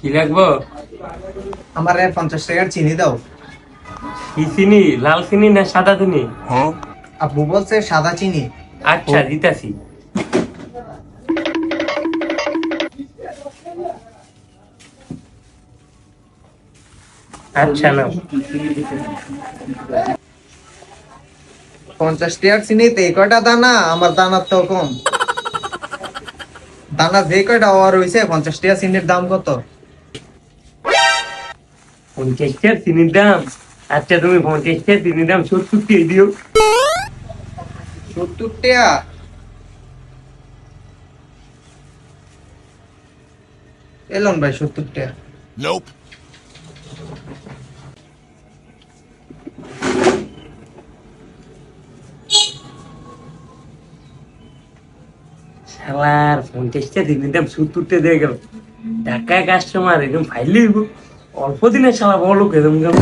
কি লাগবো? আমার 50 টাকার চিনি দাও। কি চিনি? লাল চিনি না সাদা চিনি? আব্বু বলছে সাদা চিনি। আচ্ছা দিতাছি। আচ্ছা নাও। 50 টাকার চিনিতে এই কয়টা দানা, আমার দানার তো কম। দানা যে কয়টা হওয়ার হয়েছে, 50 টাকা চিনির দাম কত? 50 চিনির দাম? আচ্ছা তুমি 50 চিনির দাম 70 দিয়ে দিও। 70 টাকা? এলন ভাই 70 টাকা। শালার 50 চিনির দাম 70 দিয়ে গেল। ঢাকায় কাস্টমার একদম ফাইল অল্প দিনে শালা বড় লোক এরকম গেল।